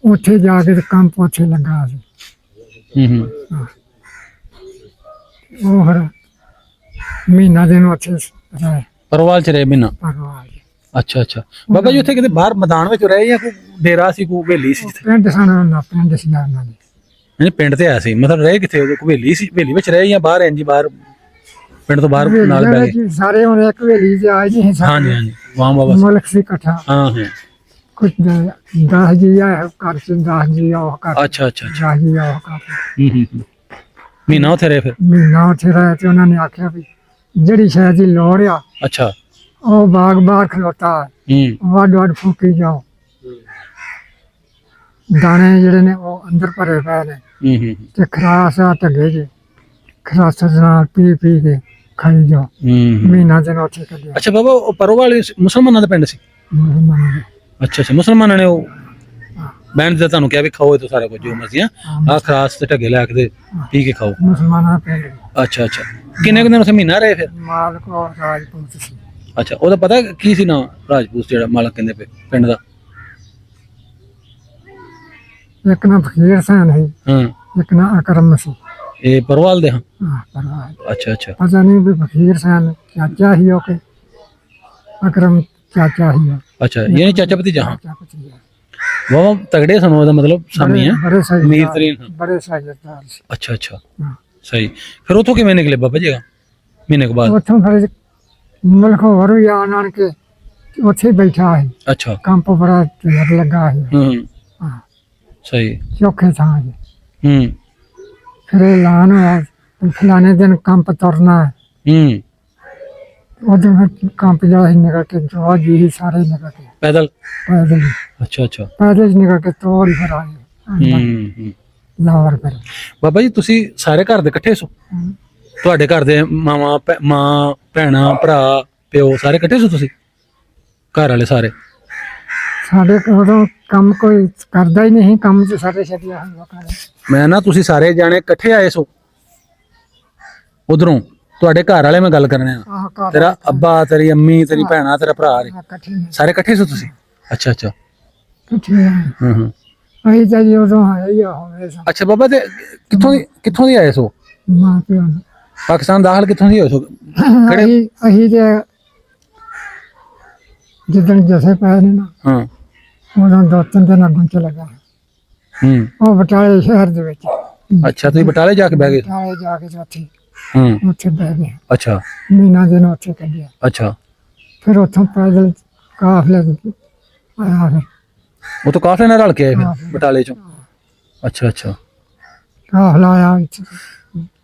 ਉੱਥੇ ਜਾ ਕੇ ਤੇ ਕੰਮ ਉੱਥੇ ਲੱਗਾ ਸੀ ਹੂੰ ਉਹ ਫਿਰ ਮਹੀਨਾ ਦਿਨ ਉੱਥੇ ਰਹੇ ਪਰਵਾਲ ਚ ਰਹੇ ਬਿਨਾ ਪਰਵਾਲ ਅੱਛਾ ਅੱਛਾ ਬਾਬਾ ਜੀ ਉੱਥੇ ਕਿਤੇ ਬਾਹਰ ਮੈਦਾਨ ਵਿੱਚ ਰਹੇ ਜਾਂ ਕੋਈ ਡੇਰਾ ਸੀ ਕੋਈ ਹਵੇਲੀ ਸੀ ਜਿੱਥੇ ਪਿੰਡ ਸਨ ਉਹਨਾਂ ਪਿੰਡ ਸੀ ਉਹਨਾਂ ਦੇ ਨਹੀਂ ਪਿੰਡ ਤੇ ਆਇਆ ਸੀ ਮਤਲਬ ਰਹੇ ਕਿੱਥੇ ਉਦੋਂ ਕੋਈ ਹਵੇਲੀ ਸੀ ਹਵੇਲੀ ਵਿੱਚ ਰਹੇ ਜਾਂ ਬਾਹਰ ਇੰਜ ਬਾਹਰ ਪਿੰਡ ਤੋਂ ਬਾਹਰ ਨਾਲ ਬੈ ਗਏ ਸਾਰੇ ਹੁਣ ਇੱਕ ਹਵੇਲੀ ਚ ਆਏ ਨਹੀਂ ਹਾਂਜੀ ਹਾਂਜੀ ਵਾਹ ਬਾਬਾ ਮੁਲਕ ਸੀ ਇਕੱਠਾ ਹਾਂ ਹਾਂ ਕੁਝ 10 ਜੀ ਆ ਘਰ ਚ 10 ਜੀ ਆ ਉਹ ਘਰ ਅੱਛਾ ਅੱਛਾ 10 ਜੀ ਆ ਉਹ ਘਰ ਹੂੰ ਮਹੀਨਾ ਉੱਥੇ ਰਹੇ ਫਿਰ ਮਹੀਨਾ ਉੱਥੇ ਰਹੇ ਤੇ ਉਹਨਾਂ ਨੇ ਆਖਿਆ ਵੀ ਜਿਹੜੀ ਸ਼ਾਇਦ ਦੀ ਲੋੜ ਆ ਅੱਛਾ ਉਹ ਬਾਗ ਬਾਹਰ ਖਲੋਤਾ ਹੂੰ ਵੱਡ ਫੂਕੀ ਜਾਓ ਦਾਣੇ ਜਿਹੜੇ ਨੇ ਉਹ ਅੰਦਰ ਭਰੇ ਪਏ ਨੇ ਹੂੰ ਤੇ ਖਰਾਸ ਆ ਢੱਗੇ ਜੇ ਖਰਾਸ ਨਾਲ ਪੀ ਕੇ ਖਾਈ ਜਾਓ ਹੂੰ ਮਹੀਨਾ ਦਿਨ ਉੱਥੇ ਕੱਢਿਆ ਅੱਛਾ ਬਾਬਾ ਉਹ ਪਰੋਵਾਲ ਮੁਸਲਮਾਨਾਂ ਦਾ ਪਿੰਡ ਸੀ ਮੁਸਲਮਾਨਾਂ ਦੇ। ਅੱਛਾ ਅੱਛਾ ਮੁਸਲਮਾਨਾਂ ਨੇ ਉਹ ਬੈਂਡ ਦਾ ਤੁਹਾਨੂੰ ਕਿਹਾ ਵੀ ਖਾਓ ਇਹ ਤੋਂ ਸਾਰਾ ਕੁਝ ਜੋ ਮਰਜ਼ੀ ਆ ਖਰਾਸ ਤੇ ਢੱਗੇ ਲੈ ਕੇ ਤੇ ਪੀ ਕੇ ਖਾਓ ਮੁਸਲਮਾਨਾਂ ਦਾ ਪਿੰਡ ਅੱਛਾ ਅੱਛਾ ਕਿੰਨੇ ਕੁ ਦਿਨ ਉੱਥੇ ਮਹੀਨਾ ਰਹੇ ਫਿਰ ਮਾਲਕ ਉਹ ਰਾਜਪੂਤ ਸੀ ਅੱਛਾ ਉਹਦਾ ਪਤਾ ਕੀ ਸੀ ਨਾ ਰਾਜਪੂਤ ਜਿਹੜਾ ਮਾਲਕ ਕਹਿੰਦੇ ਪਏ ਪਿੰਡ ਦਾ ਇੱਕ ਨਾ ਫਕੀਰ ਸਨ ਸੀ ਹਾਂ ਇੱਕ ਨਾ ਅਕਰਮ ਸੀ ਇਹ ਪਰਵਾਲ ਦੇ ਹਾਂ ਪਰਵਾਹ ਅੱਛਾ ਅੱਛਾ ਪਤਾ ਨਹੀਂ ਵੀ ਫਕੀਰ ਸਨ ਚਾਚਾ ਹੀ ਉਹ ਕਿ ਅਕਰਮ ਚਾਚਾ ਹੀ ਉਹ ਅੱਛਾ ਇਹ ਚਾਚਾ ਭਤੀਜਾ ਹਾਂ ਚਾਚਾ ਭਤੀਜਾ। ਬਹੁਤ ਤਗੜੇ ਸਨ ਉਹਦਾ ਮਤਲਬ ਸਾਮੀ ਹੈ ਬੜੇ ਸਹੀ ਅਮੀਰ ਤਰੀਨ। ਬੜੇ ਸਾਜਦਾਰ ਸੀ। ਅੱਛਾ ਅੱਛਾ ਹਾਂ। ਸਹੀ। ਫਿਰ ਉੱਥੋਂ ਕਿਵੇਂ ਨਿਕਲੇ ਬਾਬਾ ਜੀ ਮਹੀਨੇ ਕੁ ਬਾਅਦ? ਉੱਥੋਂ ਫਿਰ ਮੁਲਕ ਹੋਰ ਵੀ ਆਣ ਕੇ ਉੱਥੇ ਹੀ ਬੈਠਾ ਸੀ। ਅੱਛਾ। ਕੰਪ ਬੜਾ ਢੇਰ ਲੱਗਾ ਸੀ। ਹੂੰ ਹਾਂ ਸਹੀ। ਚੌਖੇ ਥਾਂ 'ਚ ਹੂੰ ਫਿਰ ਐਲਾਨ ਹੋਇਆ ਵੀ ਫਲਾਣੇ ਦਿਨ ਕੰਪ ਤੁਰਨਾ ਹੈ। ਹੂੰ ਉਦੋਂ ਫਿਰ ਕੰਪ ਜਾ ਸੀ ਨਿਕਲ ਕੇ ਜੋ ਜੀ ਸਾਰੇ ਨਿਕਲ ਕੇ ਪੈਦਲ? ਪੈਦਲ ਹੀ। ਅੱਛਾ ਅੱਛਾ। ਪੈਦਲ ਹੀ ਨਿਕਲ ਕੇ ਤੋੜ ਫਿਰ ਆਏ ਹੂੰ ਲਾਹੌਰ ਫਿਰ। ਬਾਬਾ ਜੀ ਤੁਸੀਂ ਸਾਰੇ ਘਰ ਦੇ ਇਕੱਠੇ ਸੋ? ਹਮ। ਤੁਹਾਡੇ ਘਰ ਦੇ ਮਾਂ ਭੈਣਾਂ ਭਰਾ ਪਿਓ ਸਾਰੇ ਇਕੱਠੇ ਸੋ ਤੁਸੀਂ ਘਰ ਵਾਲੇ ਸਾਰੇ? ਸਾਡੇ ਉਦੋਂ ਕੰਮ ਕੋਈ ਕਰਦਾ ਹੀ ਨਹੀਂ, ਕੰਮ 'ਚ ਸਾਡੇ ਛੱਡਿਆ ਸੀ ਲੋਕਾਂ ਨੇ। ਮੈਂ ਨਾ ਤੁਸੀਂ ਸਾਰੇ ਜਾਣੇ ਇਕੱਠੇ ਆਏ ਸੋ ਉਧਰੋਂ? ਤੁਹਾਡੇ ਘਰ ਵਾਲੇ ਮੈਂ ਗੱਲ ਕਰਨੇ ਆ। ਆਹ ਘਰ ਤੇਰਾ ਅੱਬਾ ਤੇਰੀ ਅੰਮੀ ਤੇਰੀ ਭੈਣਾਂ ਤੇਰਾ ਭਰਾ ਇਕੱਠੇ ਸਾਰੇ ਇਕੱਠੇ ਸੋ ਤੁਸੀਂ? ਅੱਛਾ ਅੱਛਾ। ਇਕੱਠੇ ਆਏ। ਹੂੰ ਹੂੰ। ਅਸੀਂ ਤਾਂ ਜੀ ਉਦੋਂ ਆਏ ਹੀ ਹੋਵੇ ਸਾਂ ਅੱਛਾ ਬਾਬਾ ਤੇ ਕਿੱਥੋਂ ਦੀ ਆਏ ਸੋ? ਮਾਂ ਪਿਓ ਨੂੰ। ਪਾਕਿਸਤਾਨ ਦਾਖਲ ਕਿੱਥੋਂ ਦੀ ਹੋਏ ਸੋ? ਅਸੀਂ ਤੇ ਜਿੱਦਣ ਜਸੇ ਪਏ ਨੇ ਨਾ ਹਾਂ। ਉਦੋਂ 2-3 ਦਿਨ ਅੱਗੋਂ ਚਲਾ ਗਿਆ। ਹੂੰ ਉਹ ਬਟਾਲੇ ਸ਼ਹਿਰ ਦੇ ਵਿੱਚ। ਅੱਛਾ ਤੁਸੀਂ ਬਟਾਲੇ ਜਾ ਕੇ ਬਹਿ ਗਏ? ਬਟਾਲੇ ਜਾ ਕੇ ਉੱਥੇ ਹੂੰ ਉੱਥੇ ਬਹਿ ਗਏ। ਅੱਛਾ ਮਹੀਨਾ ਦਿਨ ਉੱਥੇ ਕੱਢਿਆ। ਅੱਛਾ। ਫਿਰ ਉੱਥੋਂ ਪੈਦਲ ਕਾਫਲੇ ਆਇਆ ਫਿਰ ਉਹ ਤਾਂ ਕਾਫਲੇ ਨਾਲ ਰਲ ਕੇ ਆਏ ਫਿਰ ਕਾਫਲੇ। ਬਟਾਲੇ ਚੋਂ? ਅੱਛਾ ਅੱਛਾ। ਕਾਫਲਾ ਆਇਆ ਇੱਥੇ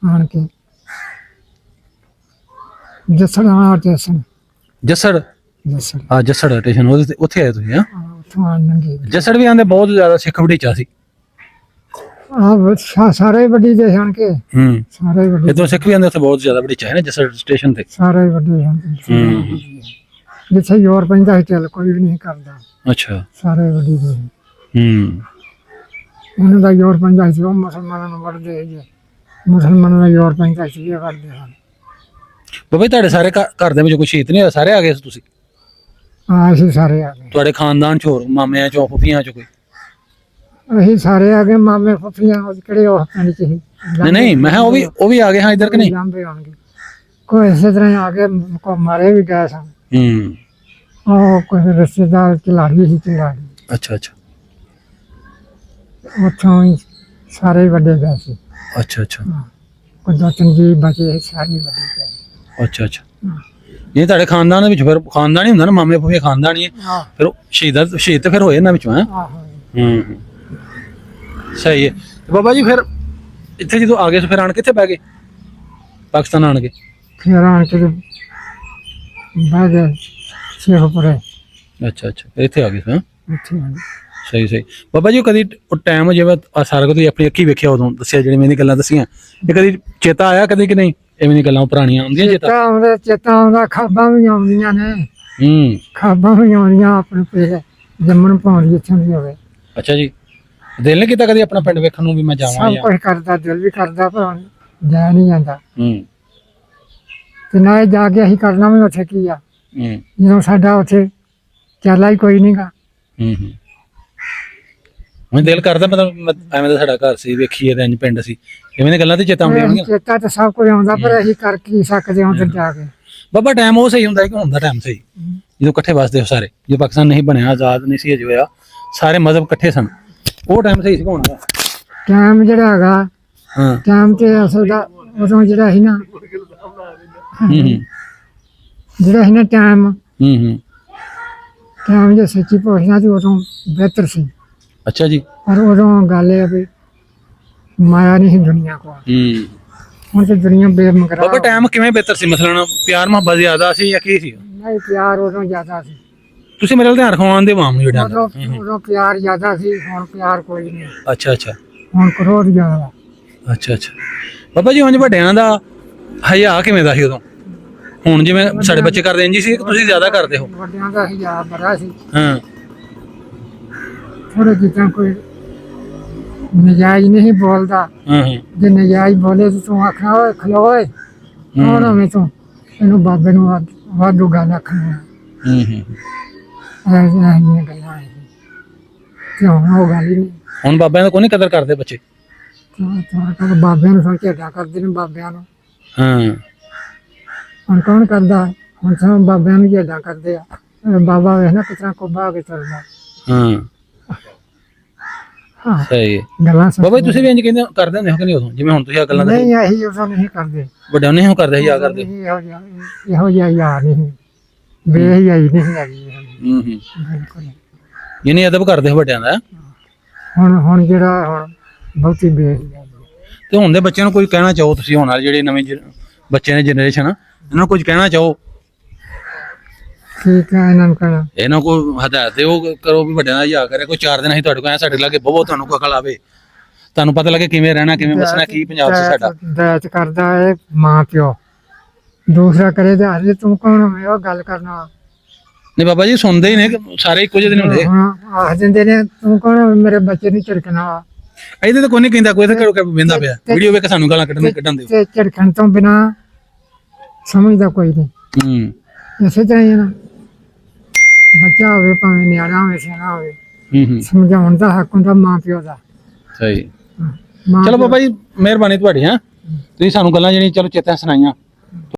ਆਣ ਕੇ ਜਸੜ ਆਇਆ ਸਟੇਸ਼ਨ। ਜੱਸੜ? ਜਸੜ ਹਾਂ ਜੱਸੜ ਸਟੇਸ਼ਨ ਉੱਥੇ ਆਏ ਤੁਸੀਂ? ਹਾਂ। ਉੱਥੋਂ ਆਣ ਲੰਘੇ। ਜੱਸੜ ਵੀ ਆਂਦੇ ਬਹੁਤ ਜ਼ਿਆਦਾ ਸਿੱਖ ਵੜੀਚਾ ਸੀ। ਸਾਰੇ ਵੱਡੀ ਦੇ ਆਣ ਕੇ ਹੂੰ। ਸਾਰੇ ਵੱਡੇ ਇਦੋਂ ਸਿੱਖ ਵੀ ਆਂਦੇ ਉੱਥੇ ਬਹੁਤ ਜ਼ਿਆਦਾ ਵੜੀਚਾ ਹੈ ਨਾ ਜੱਸੜ ਸਟੇਸ਼ਨ ਤੇ? ਸਾਰੇ ਵੱਡੇ ਹਨ। ਹੂੰ। ਜਿੱਥੇ ਜ਼ੋਰ ਪੈਂਦਾ ਸੀ ਚੱਲ ਕੋਈ ਵੀ ਨਹੀਂ ਕਰਦਾ। ਅੱਛਾ। ਸਾਰੇ ਵੱਡੀ ਦੇ ਹੂੰ। ਉਹਨਾਂ ਦਾ ਜ਼ੋਰ ਪੈਂਦਾ ਸੀ ਉਹ ਮੁਸਲਮਾਨਾਂ ਨੂੰ ਵੜਦੇ ਜੇ ਮੁਸਲਮਾਨਾਂ ਦਾ ਜ਼ੋਰ ਪੈਂਦਾ ਸੀ ਇਹ ਵੜਦੇ ਹਨ। ਬਾਬਾ ਜੀ ਤੁਹਾਡੇ ਸਾਰੇ ਘਰ ਦੇ ਵਿੱਚ ਕੋਈ ਸ਼ਹੀਦ ਨਹੀਂ ਹੋਇਆ? ਸਾਰੇ ਆ ਗਏ ਸੀ ਤੁਸੀਂ? ਅਸੀਂ ਸਾਰੇ ਆ ਗਏ। ਤੁਹਾਡੇ ਖਾਨਦਾਨ ਚ ਹੋਰ ਮਾਮਿਆਂ ਚੋਂ ਫੁੱਫੀਆਂ ਚ ਕੋਈ? ਅਸੀਂ ਸਾਰੇ ਆ ਗਏ। ਮਾਮੇ ਫੁੱਫੀਆਂ ਕਿਹੜੇ ਉਹ ਪਿੰਡ 'ਚ ਸੀ। ਨਹੀਂ ਨਹੀਂ ਮੈਂ ਕਿਹਾ ਉਹ ਵੀ ਆ ਗਏ ਹਾਂ ਇੱਧਰ ਕਿ ਨਹੀਂ? ਲਾਂਬੇ ਆਉਣਗੇ ਕੋਈ ਇਸੇ ਤਰ੍ਹਾਂ ਹੀ ਆ ਕੇ ਕੋ ਮਾਰੇ ਵੀ ਗਏ ਸਨ। ਹੂੰ। ਉਹ ਕੋਈ ਰਿਸ਼ਤੇਦਾਰ ਚਲਾੜੀ ਸੀ ਚਲਾੜੀ। ਅੱਛਾ ਅੱਛਾ। ਉੱਥੋਂ ਹੀ ਸਾਰੇ ਵੱਡੇ ਗਏ ਸੀ। ਅੱਛਾ ਅੱਛਾ। ਕੋਈ 2-3 ਜੀ ਬਚੇ ਸਾਰੇ ਵੱਡੇ ਗਏ। ਅੱਛਾ ਅੱਛਾ। ਇਹ ਤੁਹਾਡੇ ਖਾਨਦਾਨ ਦੇ ਵਿੱਚ ਫਿਰ ਖਾਨਦਾਨ ਹੀ ਹੁੰਦਾ ਨਾ ਮਾਮੇ ਫੁੱਫੇ ਖਾਨਦਾਨ ਹੀ ਹੈ ਆਹ ਫਿਰ ਸ਼ਹੀਦ ਤੇ ਫਿਰ ਹੋਏ ਇਹਨਾਂ ਵਿੱਚੋਂ? ਹੈ। ਆਹੋ ਹੂੰ ਸਹੀ ਹੈ। ਤੇ ਬਾਬਾ ਜੀ ਫਿਰ ਇੱਥੇ ਜਦੋਂ ਆ ਗਏ ਫਿਰ ਆਣ ਕਿੱਥੇ ਬਹਿ ਗਏ ਪਾਕਿਸਤਾਨ ਆਣ ਕੇ? ਫਿਰ ਆਣ ਕੇ ਬਹਿ ਗਏ ਸ਼ੇਖਪੁਰੇ। ਅੱਛਾ ਅੱਛਾ ਇੱਥੇ ਆ ਗਏ ਹਾਂ। ਇੱਥੇ ਆ ਗਏ। ਸਹੀ ਸਹੀ। ਬਾਬਾ ਜੀ ਕਦੀ ਟਾਈਮ ਜਿਵੇਂ ਸਾਰਾ ਕੁਝ ਆਪਣੀ ਅੱਖੀ ਵੇਖਿਆ ਉਦੋਂ ਦੱਸਿਆ ਜਿਹੜੀ ਮੈਨੇ ਗੱਲਾਂ ਦੱਸੀਆਂ ਇਹ ਕਦੀ ਚੇਤਾ ਆਇਆ ਕਦੀ ਕਿ ਨਹੀਂ? ਐਵੇਂ ਦੀਆਂ ਗੱਲਾਂ ਪੁਰਾਣੀਆਂ ਆਉਂਦੀਆਂ ਚੇਤਾ? ਚੇਤਾ ਆਉਂਦਾ ਖਾਬਾਂ ਵੀ ਆਉਂਦੀਆਂ ਨੇ। ਹੂੰ। ਖਾਬਾਂ ਵੀ ਆਉਂਦੀਆਂ ਆਪਣੇ ਪੇਟ ਜੰਮਣ ਪਾਉਣ ਜਿੱਥੋਂ ਦੀ ਹੋਵੇ। ਅੱਛਾ ਜੀ। ਦਿਲ ਨਹੀਂ ਕੀਤਾ ਕਦੀ ਆਪਣਾ ਪਿੰਡ ਵੇਖਣ ਨੂੰ ਵੀ ਮੈਂ ਜਾਵਾਂ? ਸਭ ਕੁਝ ਕਰਦਾ ਦਿਲ ਵੀ ਕਰਦਾ ਪਰ ਜਾ ਨਹੀਂ ਜਾਂਦਾ। ਹੂੰ ਤੇ ਨਾ ਇਹ ਜਾ ਕੇ ਅਸੀਂ ਕਰਨਾ ਵੀ ਉੱਥੇ ਕੀ ਆ ਹੂੰ ਜਦੋਂ ਸਾਡਾ ਉੱਥੇ ਚੱਲਾ ਹੀ ਕੋਈ ਨਹੀਂਗਾ। ਹੂੰ ਹੂੰ। ਮੈਨੂੰ ਦਿਲ ਕਰਦਾ ਮਤਲਬ ਐਵੇਂ ਦਾ ਸਾਡਾ ਘਰ ਸੀ ਵੇਖੀਏ ਤੇ ਇੰਜ ਪਿੰਡ ਸੀ ਇਵੇਂ ਦੀਆਂ ਗੱਲਾਂ ਤੇ ਚੇਤਾ ਆਉਂਦੀਆਂ? ਚੇਤਾ ਤਾਂ ਸਭ ਕੁਝ ਆਉਂਦਾ ਪਰ ਅਸੀਂ ਕਰ ਕੀ ਸਕਦੇ ਹਾਂ ਉੱਧਰ ਜਾ ਕੇ। ਬਾਬਾ ਟਾਈਮ ਉਹ ਸਹੀ ਹੁੰਦਾ ਕਿ ਹੁਣ ਦਾ ਟਾਈਮ ਸਹੀ ਜਦੋਂ ਇਕੱਠੇ ਵਸਦੇ ਹੋ ਸਾਰੇ ਜੇ ਪਾਕਿਸਤਾਨ ਨਹੀਂ ਬਣਿਆ ਆਜ਼ਾਦ ਨਹੀਂ ਸੀ ਅਜੇ ਹੋਇਆ ਸਾਰੇ ਮਜ਼ਹਬ ਇਕੱਠੇ ਸਨ ਉਹ ਟਾਈਮ ਸਹੀ ਸੀ ਹੁਣ ਦਾ? ਟਾਈਮ ਜਿਹੜਾ ਹੈਗਾ ਹਾਂ। ਟਾਈਮ ਤੇ ਅਸਲ ਦਾ ਉਦੋਂ ਜਿਹੜਾ ਸੀ ਨਾ ਜਿਹੜਾ ਸੀ ਨਾ ਟਾਈਮ ਟਾਈਮ ਜੇ ਸੱਚੀ ਪੁੱਛਣਾ ਤੇ ਉਦੋਂ ਬਿਹਤਰ ਸੀ। ਅੱਛਾ ਜੀ। ਪਰ ਉਦੋਂ ਗੱਲ ਇਹ ਆ ਵੀ ਮਾਇਆ ਨਹੀਂ ਸੀ ਦੁਨੀਆ ਕੋਲ। ਹੁਣ ਤੇ ਦੁਨੀਆ ਬੇਮਕਰਾਰ। ਬਾਬਾ ਟਾਈਮ ਕਿਵੇਂ ਬਿਹਤਰ ਸੀ ਮਸਲਨ ਪਿਆਰ ਮੁਹੱਬਤ ਜ਼ਿਆਦਾ ਸੀ ਜਾਂ ਕੀ ਸੀ? ਨਹੀਂ ਪਿਆਰ ਉਦੋਂ ਜ਼ਿਆਦਾ ਸੀ। ਤੁਸੀਂ ਮੇਰੇ ਨਾਲ ਧਿਆਨ ਰਖਵਾਉਣ ਦੇ ਵਾਮ ਨਹੀਂ ਉਦੋਂ ਉਦੋਂ ਪਿਆਰ ਜ਼ਿਆਦਾ ਸੀ ਹੁਣ ਪਿਆਰ ਕੋਈ ਨਹੀਂ। ਅੱਛਾ ਅੱਛਾ। ਹੁਣ ਕਰੋਧ ਜ਼ਿਆਦਾ। ਅੱਛਾ ਅੱਛਾ। ਬਾਬਾ ਜੀ ਉਂਝ ਵੱਡਿਆਂ ਦਾ ਹਯਾ ਕਿਵੇਂ ਦਾ ਸੀ ਉਦੋਂ? ਹੁਣ ਜਿਵੇਂ ਸਾਡੇ ਬੱਚੇ ਕਰਦੇ ਇੰਜ ਸੀ ਕਿ ਤੁਸੀਂ ਜ਼ਿਆਦਾ ਕਰਦੇ ਹੋ? ਵੱਡਿਆਂ ਦਾ ਹਿਜਾਬ ਬੜਾ ਸੀ। ਹਾਂ। ਥੋੜੇ ਜਿੱਦਾਂ ਕੋਈ ਨਜਾਇਜ਼ ਨਹੀਂ ਬੋਲਦਾ। ਹਾਂ ਜੇ ਨਜਾਇਜ਼ ਬੋਲੇ ਤਾਂ ਤੂੰ ਆਖਣਾ ਓਏ ਖਲੋਏ ਕੌਣ ਹੋਵੇਂ ਤੂੰ ਇਹਨੂੰ ਬਾਬੇ ਨੂੰ ਵਾਧੂ ਗੱਲ ਆਖਣੀ। ਇਹ ਜਿਹੀਆਂ ਗੱਲਾਂ ਤੇ ਹੁਣ ਉਹ ਗੱਲ ਹੀ ਨਹੀਂ। ਹੁਣ ਬਾਬਿਆਂ ਦਾ ਕੋਈ ਨਹੀਂ ਕਦਰ ਕਰਦੇ ਬੱਚੇ? ਬਾਬਿਆਂ ਨੂੰ ਖੇਡਾਂ ਕਰਦੇ ਨੇ ਬਾਬਿਆਂ ਨੂੰ। ਹਾਂ। ਹੁਣ ਕੌਣ ਕਰਦਾ? ਹੁਣ ਸਭ ਬਾਬਿਆਂ ਨੂੰ ਖੇਡਾਂ ਕਰਦੇ ਆ। ਬਾਬਾ ਵੇਖ ਨਾ ਕਿਸ ਤਰ੍ਹਾਂ ਕੁੱਬਾ ਕੇ ਚੱਲਦਾ। ਹਾਂ ਹਾਂ ਸਹੀ ਹੈ। ਗੱਲਾਂ ਸੁਣ ਬਾਬਾ ਜੀ ਤੁਸੀਂ ਵੀ ਇੰਜ ਕਹਿੰਦੇ ਕਰਦੇ ਹੁੰਦੇ ਹੋ ਕਿ ਨਹੀਂ ਉਦੋਂ ਜਿਵੇਂ ਹੁਣ ਤੁਸੀਂ ਆ ਗੱਲਾਂ ਨਹੀਂ ਅਸੀਂ ਉਦੋਂ ਨਹੀਂ ਕਰਦੇ ਵੱਡਿਆਂ ਨੇ ਹੋ ਕਰਦੇ ਸੀ ਆ ਕਰਦੇ ਇਹੋ ਜਿਹਾ ਯਾਰ ਨਹੀਂ ਬੇਹਯਾਈ ਨਹੀਂ ਹੈਗੀ ਹੂੰ ਬਿਲਕੁਲ ਯਾਨੀ ਅਦਬ ਕਰਦੇ ਹੋ ਵੱਡਿਆਂ ਦਾ ਹੁਣ ਜਿਹੜਾ ਹੁਣ ਬਹੁਤੀ ਬੇਹਯਾਈ ਤੇ ਹੁਣ ਦੇ ਬੱਚਿਆਂ ਨੂੰ ਕੋਈ ਕਹਿਣਾ ਚਾਹੋ ਤੁਸੀਂ ਹੁਣ ਵਾਲੇ ਜਿਹੜੇ ਨਵੇਂ ਬੱਚੇ ਨੇ ਜਨਰੇਸ਼ਨ ਇਹਨਾਂ ਨੂੰ ਕੁਝ ਕਹਿਣਾ ਚਾਹੋ ਠੀਕ ਹੈ ਇਹਨਾਂ ਨੂੰ ਕਹਿਣਾ ਇਹਨਾਂ ਕੋਲ ਹਦਾਇਤ ਦਿਓ ਕਰੋ ਵੀ ਵੱਡਿਆਂ ਦਾ ਯਾ ਕਰੇ ਕੋਈ 4 ਦਿਨ ਅਸੀਂ ਤੁਹਾਡੇ ਕੋਲ ਆਏ ਸਾਡੇ ਲਾਗੇ ਬਹੁਤ ਤੁਹਾਨੂੰ ਕੋਈ ਅਕਲ ਆਵੇ ਤੁਹਾਨੂੰ ਪਤਾ ਲੱਗੇ ਕਿਵੇਂ ਰਹਿਣਾ ਕਿਵੇਂ ਬਸਣਾ ਕੀ ਪੰਜਾਬ 'ਚ ਸਾਡਾ ਦਾਇਤ ਕਰਦਾ ਹੈ ਮਾਂ ਪਿਓ ਦੂਸਰਾ ਕਰੇ ਤੇ ਹਜੇ ਤੂੰ ਕੌਣ ਹੋਵੇਂ ਉਹ ਗੱਲ ਕਰਨਾ ਨਹੀਂ ਬਾਬਾ ਜੀ ਸੁਣਦੇ ਹੀ ਨੇ ਕਿ ਸਾਰੇ ਇੱਕੋ ਜਿਹੇ ਨਹੀਂ ਹੁੰਦੇ ਹਾਂ ਆਖ ਦਿੰਦੇ ਨੇ ਤੂੰ ਕੌਣ ਹੋਵੇਂ ਮੇਰੇ ਬੱਚੇ ਨੂੰ ਝਿੜਕਣਾ ਇਹਦੇ ਤਾਂ ਕੋਈ ਨਹੀਂ ਕਹਿੰਦਾ ਕੋਈ ਤਾਂ ਕਰੋ ਬਿੰਦਾ ਪਿਆ ਵੀਡੀਓ ਵੇਖ ਕੇ ਸਾਨੂੰ ਗਾਲਾਂ ਕੱਢਣ ਦਿਓ ਤੇ ਝਿੜਕਣ ਤੋਂ ਬਿਨਾ ਸਮਝਦਾ ਕੋਈ ਨਹੀਂ ਹੂੰ ਇਸੇ ਤਰ੍ਹਾਂ ਹੀ ਹੈ ਨਾ ਬੱਚਾ ਹੋਵੇ ਭਾਵੇਂ ਨਿਆਣਾ ਹੋਵੇ ਸਿਆਣਾ ਹੋਵੇ ਹੂੰ ਸਮਝਾਉਣ ਦਾ ਹੱਕ ਹੁੰਦਾ ਮਾਂ ਪਿਓ ਦਾ ਸਹੀ ਮਾਂ ਚਲੋ ਬਾਬਾ ਜੀ ਮਿਹਰਬਾਨੀ ਤੁਹਾਡੀ ਹਾਂ ਤੁਸੀਂ ਸਾਨੂੰ ਗੱਲਾਂ ਜਿਹੜੀਆਂ ਚਲੋ ਚੇਤਾ ਸੁਣਾਈਆਂ